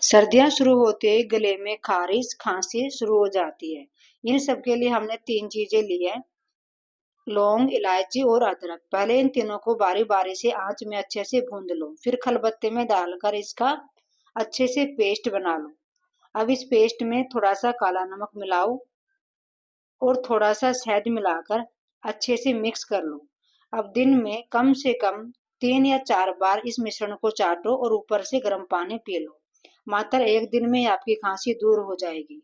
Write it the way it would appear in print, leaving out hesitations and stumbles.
सर्दियाँ शुरू होते ही गले में ख़ारिश, खाँसी शुरू हो जाती है। इन सब के लिए हमने 3 चीज़ें ली हैं, लौंग, इलायची और अदरक। पहले इन तीनों को बारी-बारी से आँच में अच्छे से भून लो, फिर खलबत्ते में डालकर इसका अच्छे से पेस्ट बना लो। अब इस पेस्ट में थोड़ा-सा काला नमक मिलाओ और थोड़ा-सा शहद मिलाकर अच्छे से मिक्स कर लो। अब दिन में कम से कम 3 या 4 बार इस मिश्रण को चाटो और ऊपर से गर्म पानी पी लो। मात्र 1 दिन में आपकी खांसी दूर हो जाएगी।